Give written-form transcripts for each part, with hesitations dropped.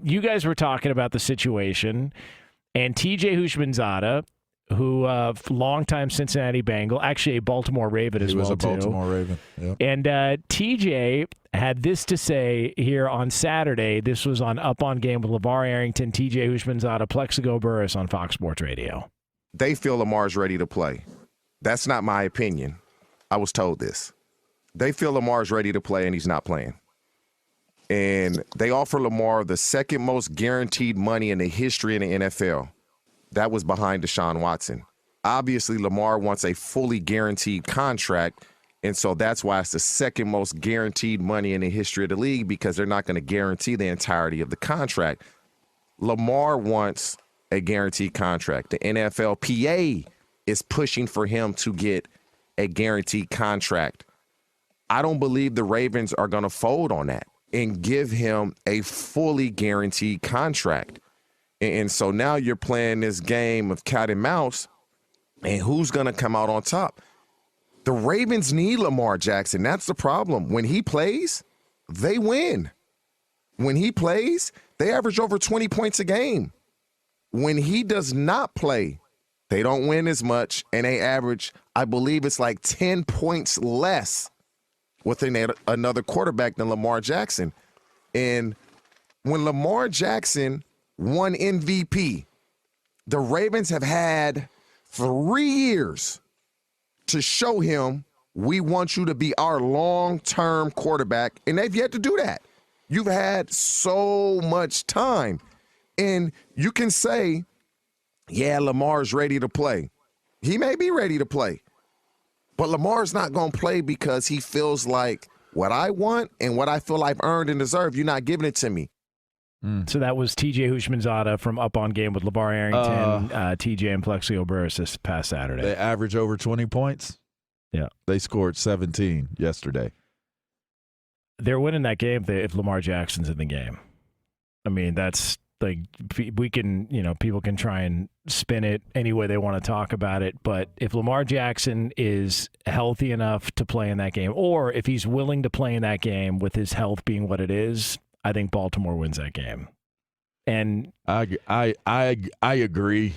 you guys were talking about the situation, and TJ Houshmandzadeh, who longtime Cincinnati Bengal, actually a Baltimore Raven as well, too. He was a Baltimore Raven, yeah. And TJ had this to say here on Saturday. This was on Up On Game with LaVar Arrington, TJ Houshmandzadeh, Plexico Burris on Fox Sports Radio. They feel Lamar's ready to play. That's not my opinion. I was told this. They feel Lamar's ready to play, and he's not playing. And they offer Lamar the second most guaranteed money in the history of the NFL. That was behind Deshaun Watson. Obviously, Lamar wants a fully guaranteed contract, and so that's why it's the second most guaranteed money in the history of the league, because they're not going to guarantee the entirety of the contract. Lamar wants a guaranteed contract. The NFLPA is pushing for him to get a guaranteed contract. I don't believe the Ravens are going to fold on that and give him a fully guaranteed contract. And so now you're playing this game of cat and mouse, and who's going to come out on top? The Ravens need Lamar Jackson. That's the problem. When he plays, they win. When he plays, they average over 20 points a game. When he does not play, they don't win as much, and they average, I believe it's like 10 points less with another quarterback than Lamar Jackson. And when Lamar Jackson won MVP, the Ravens have had 3 years to show him, we want you to be our long-term quarterback, and they've yet to do that. You've had so much time. And you can say, yeah, Lamar's ready to play. He may be ready to play. But Lamar's not going to play because he feels like what I want and what I feel I've earned and deserved, you're not giving it to me. So that was TJ Houshmandzadeh from Up On Game with LaVar Arrington, TJ and Plexico Burris this past Saturday. They average over 20 points. Yeah. They scored 17 yesterday. They're winning that game if Lamar Jackson's in the game. I mean, that's like, we can, people can try and spin it any way they want to talk about it. But if Lamar Jackson is healthy enough to play in that game, or if he's willing to play in that game with his health being what it is, I think Baltimore wins that game. And I agree.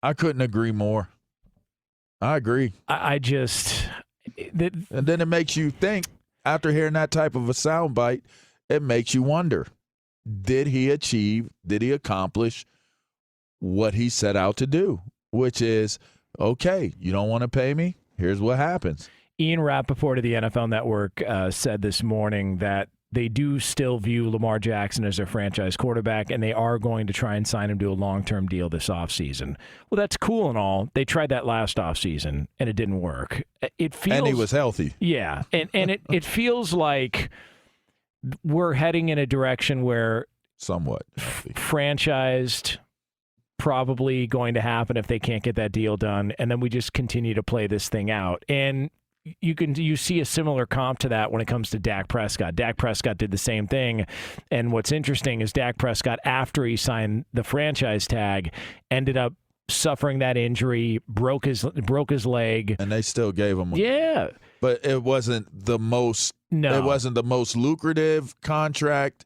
I couldn't agree more. I agree. I just and then it makes you think, after hearing that type of a soundbite, it makes you wonder, did he accomplish what he set out to do, which is, okay, you don't want to pay me? Here's what happens. Ian Rappaport of the NFL Network said this morning that they do still view Lamar Jackson as their franchise quarterback, and they are going to try and sign him to a long-term deal this offseason. Well, that's cool and all. They tried that last offseason, and it didn't work. It feels, and he was healthy. Yeah, and it feels like we're heading in a direction where somewhat healthy. Franchised, probably going to happen if they can't get that deal done, and then we just continue to play this thing out. And you see a similar comp to that when it comes to Dak Prescott. Dak Prescott did the same thing, and what's interesting is Dak Prescott, after he signed the franchise tag, ended up suffering that injury, broke his leg, and they still gave him. Yeah, but it wasn't the most. No, it wasn't the most lucrative contract,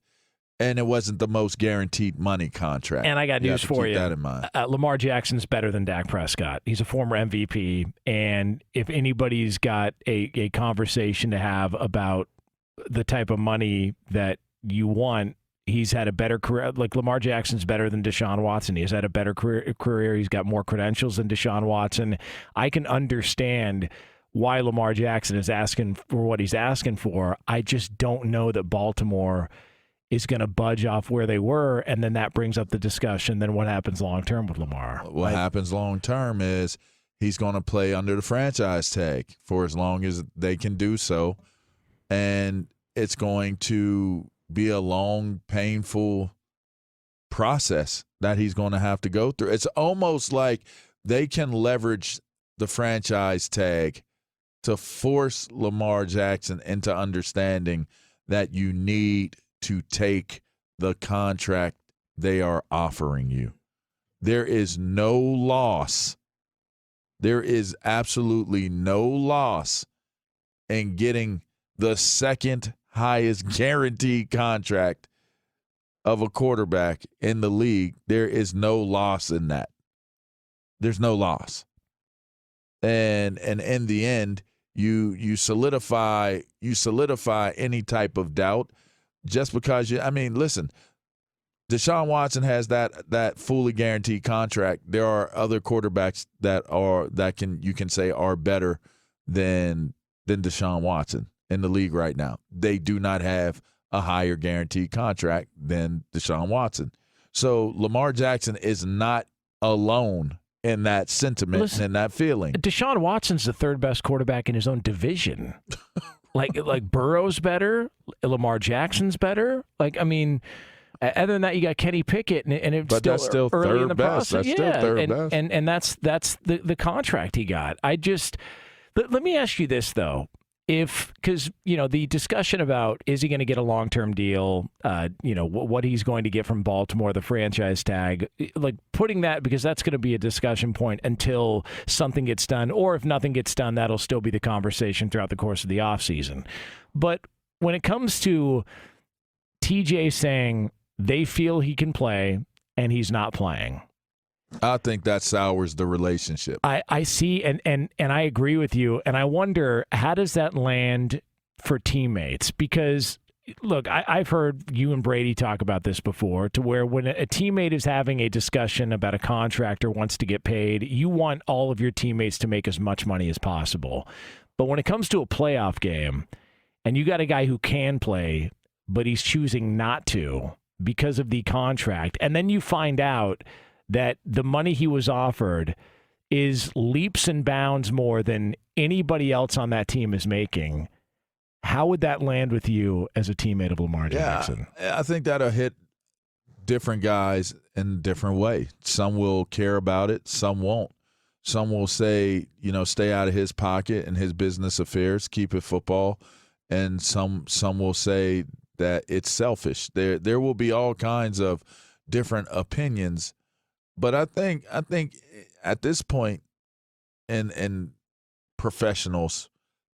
and it wasn't the most guaranteed money contract. And I got news for you. Keep that in mind. Lamar Jackson's better than Dak Prescott. He's a former MVP, and if anybody's got a conversation to have about the type of money that you want, he's had a better career. Like, Lamar Jackson's better than Deshaun Watson. He's had a better career. He's got more credentials than Deshaun Watson. I can understand why Lamar Jackson is asking for what he's asking for. I just don't know that Baltimore is going to budge off where they were, and then that brings up the discussion, then what happens long-term with Lamar? What happens long-term is he's going to play under the franchise tag for as long as they can do so, and it's going to be a long, painful process that he's going to have to go through. It's almost like they can leverage the franchise tag to force Lamar Jackson into understanding that you need to take the contract they are offering you. There is no loss. There is absolutely no loss in getting the second highest guaranteed contract of a quarterback in the league, there is no loss in that. There's no loss. And in the end, you solidify any type of doubt just because listen, Deshaun Watson has that fully guaranteed contract. There are other quarterbacks you can say are better than Deshaun Watson in the league right now. They do not have a higher guaranteed contract than Deshaun Watson. So Lamar Jackson is not alone in that sentiment and in that feeling. Deshaun Watson's the third best quarterback in his own division. like Burrow's better, Lamar Jackson's better. Other than that, you got Kenny Pickett, and it's that's still early third in the best. process. That's still third best. And that's the contract he got. Let me ask you this though. Because the discussion about is he going to get a long-term deal, what he's going to get from Baltimore, the franchise tag, putting that, because that's going to be a discussion point until something gets done, or if nothing gets done, that'll still be the conversation throughout the course of the offseason. But when it comes to TJ saying they feel he can play and he's not playing, I think that sours the relationship. I see, and I agree with you, and I wonder, how does that land for teammates? Because, look, I've heard you and Brady talk about this before, to where when a teammate is having a discussion about a contract or wants to get paid, you want all of your teammates to make as much money as possible. But when it comes to a playoff game, and you got a guy who can play, but he's choosing not to because of the contract, and then you find out that the money he was offered is leaps and bounds more than anybody else on that team is making, how would that land with you as a teammate of Lamar Jackson? I think that'll hit different guys in a different way. Some will care about it, some won't. Some will say, stay out of his pocket and his business affairs, keep it football. And some will say that it's selfish. There will be all kinds of different opinions. But I think at this point, in professionals,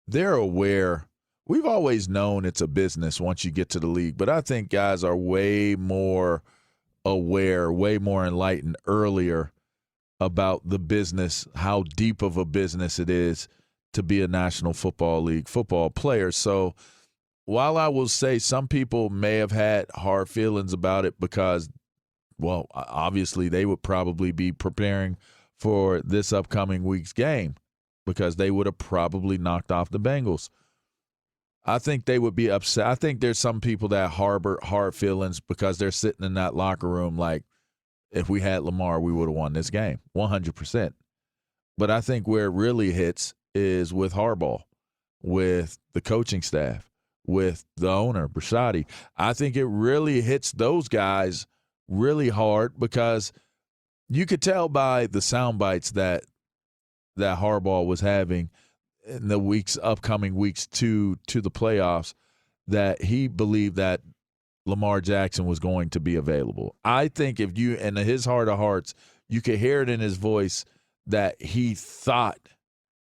they're aware. We've always known it's a business once you get to the league, but I think guys are way more aware, way more enlightened earlier about the business, how deep of a business it is to be a National Football League football player. So while I will say some people may have had hard feelings about it because, well, obviously they would probably be preparing for this upcoming week's game because they would have probably knocked off the Bengals. I think they would be upset. I think there's some people that harbor hard feelings because they're sitting in that locker room like, if we had Lamar, we would have won this game, 100%. But I think where it really hits is with Harbaugh, with the coaching staff, with the owner, Brashadi. I think it really hits those guys really hard because you could tell by the sound bites that Harbaugh was having in the upcoming weeks to the playoffs that he believed that Lamar Jackson was going to be available. I think if you, in his heart of hearts, you could hear it in his voice that he thought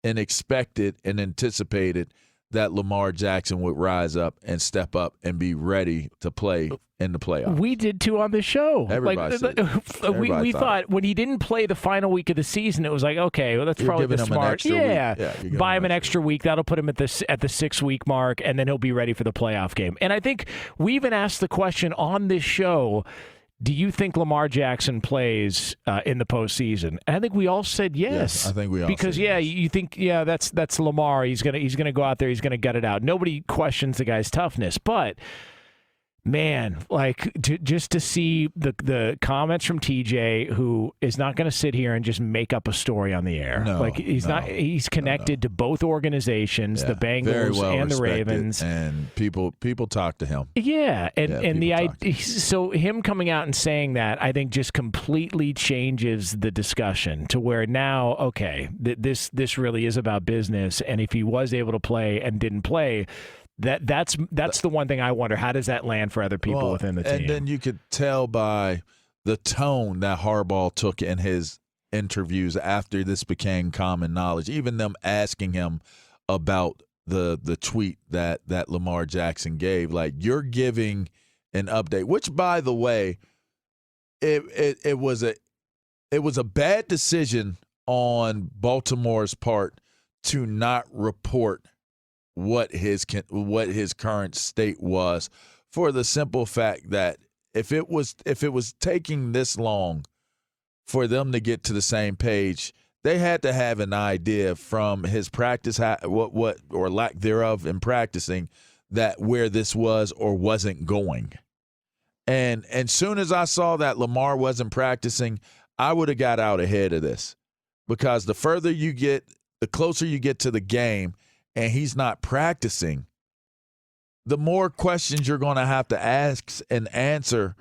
and expected and anticipated that Lamar Jackson would rise up and step up and be ready to play in the playoffs. We did too on the show. Everybody said we thought when he didn't play the final week of the season, it was like, okay, well, that's probably the smart. Buy him an extra week. That'll put him at the 6-week mark, and then he'll be ready for the playoff game. And I think we even asked the question on this show, do you think Lamar Jackson plays in the postseason? And I think we all said yes. I think we all because said yes. You think that's Lamar. He's gonna go out there. He's gonna gut it out. Nobody questions the guy's toughness, but man, just to see the comments from TJ, who is not going to sit here and just make up a story on the air. He's connected to both organizations, the Bengals and the Ravens, and people talk to him. Yeah, and the idea. So him coming out and saying that, I think, just completely changes the discussion to where now, okay, this really is about business, and if he was able to play and didn't play. That's the one thing I wonder. How does that land for other people within the team? And then you could tell by the tone that Harbaugh took in his interviews after this became common knowledge, even them asking him about the tweet that Lamar Jackson gave. Like, you're giving an update. Which, by the way, it was a bad decision on Baltimore's part to not report what his current state was, for the simple fact that if it was taking this long for them to get to the same page, they had to have an idea from his practice, what or lack thereof in practicing, that where this was or wasn't going. And soon as I saw that Lamar wasn't practicing, I would have got out ahead of this, because the further you get, the closer you get to the game, and he's not practicing, the more questions you're going to have to ask and answer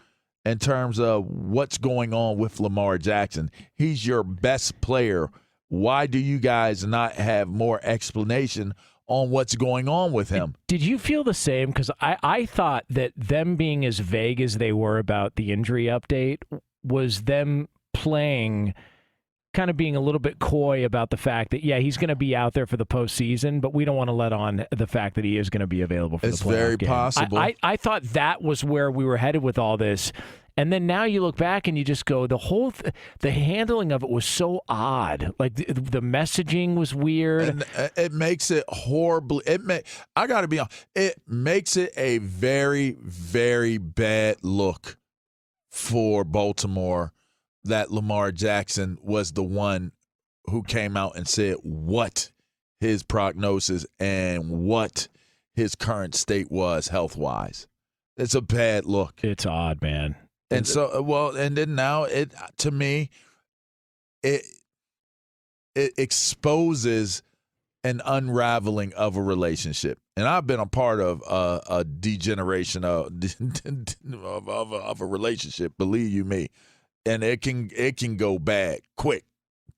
in terms of what's going on with Lamar Jackson. He's your best player. Why do you guys not have more explanation on what's going on with him? Did you feel the same? Because I thought that them being as vague as they were about the injury update was them playing, kind of being a little bit coy about the fact that, yeah, he's going to be out there for the postseason, but we don't want to let on the fact that he is going to be available for the playoff game. It's very possible. I thought that was where we were headed with all this. And then now you look back and you just go, the whole the handling of it was so odd. Like the messaging was weird. And it makes it horribly. I got to be honest. It makes it a very, very bad look for Baltimore that Lamar Jackson was the one who came out and said what his prognosis and what his current state was health-wise. It's a bad look. It's odd, man. And so, well, and then now it, to me, it exposes an unraveling of a relationship. And I've been a part of a degeneration of a relationship, believe you me. And it can go bad quick.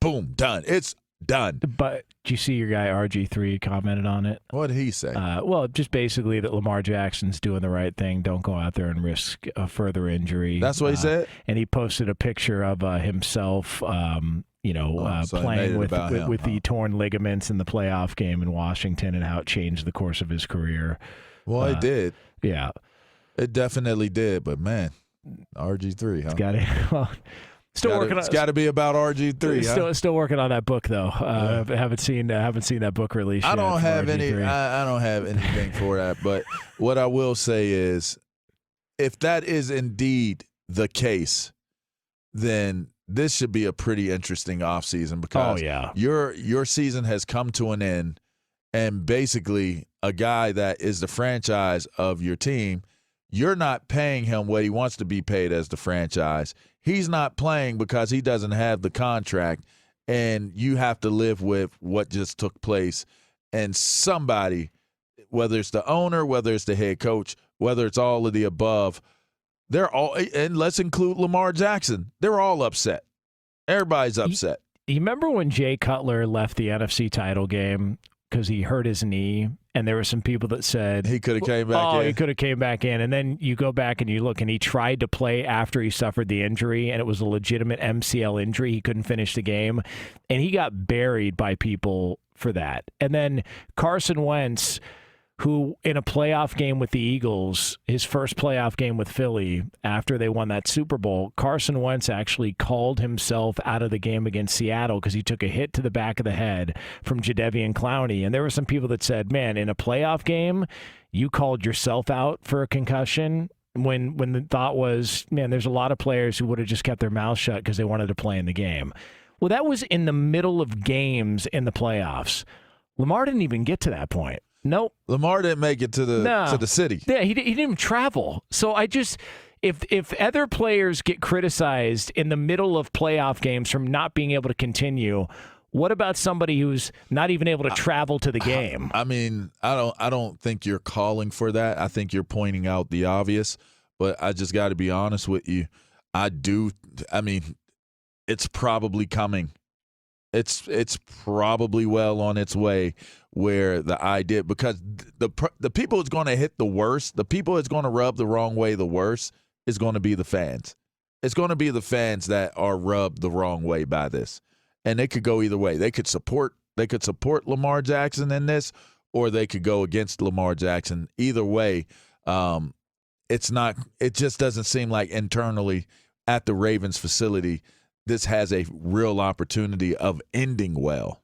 Boom, done. It's done. But did you see your guy RG3 commented on it? What did he say? Well, just basically that Lamar Jackson's doing the right thing. Don't go out there and risk a further injury. That's what he said? And he posted a picture of himself, playing with the torn ligaments in the playoff game in Washington and how it changed the course of his career. Well, it did. Yeah. It definitely did. But, man, RG3, huh? It's got it. Well, It's got to be about RG3. Still working on that book though. Haven't seen that book released. I don't have anything for that. But what I will say is, if that is indeed the case, then this should be a pretty interesting offseason, because your season has come to an end, and basically a guy that is the franchise of your team, you're not paying him what he wants to be paid as the franchise. He's not playing because he doesn't have the contract, and you have to live with what just took place. And somebody, whether it's the owner, whether it's the head coach, whether it's all of the above, they're all, and let's include Lamar Jackson, they're all upset. Everybody's upset. You remember when Jay Cutler left the NFC title game because he hurt his knee, and there were some people that said he could have came back in. He could have came back in. And then you go back and you look, and he tried to play after he suffered the injury, and it was a legitimate MCL injury. He couldn't finish the game, and he got buried by people for that. And then Carson Wentz, who in a playoff game with the Eagles, his first playoff game with Philly after they won that Super Bowl, Carson Wentz actually called himself out of the game against Seattle because he took a hit to the back of the head from Jadeveon Clowney. And there were some people that said, man, in a playoff game, you called yourself out for a concussion, when the thought was, man, there's a lot of players who would have just kept their mouths shut because they wanted to play in the game. Well, that was in the middle of games in the playoffs. Lamar didn't even get to that point. Nope. Lamar didn't make it to the city. Yeah, he didn't even travel. So if other players get criticized in the middle of playoff games from not being able to continue, what about somebody who's not even able to travel to the game? I mean, I don't think you're calling for that. I think you're pointing out the obvious, but I just got to be honest with you. I mean, it's probably coming. It's probably well on its way, where the idea, because the people that's going to hit the worst, the people that's going to rub the wrong way the worst, is going to be the fans. It's going to be the fans that are rubbed the wrong way by this. And it could go either way. They could support Lamar Jackson in this, or they could go against Lamar Jackson. Either way, it just doesn't seem like internally at the Ravens facility this has a real opportunity of ending well.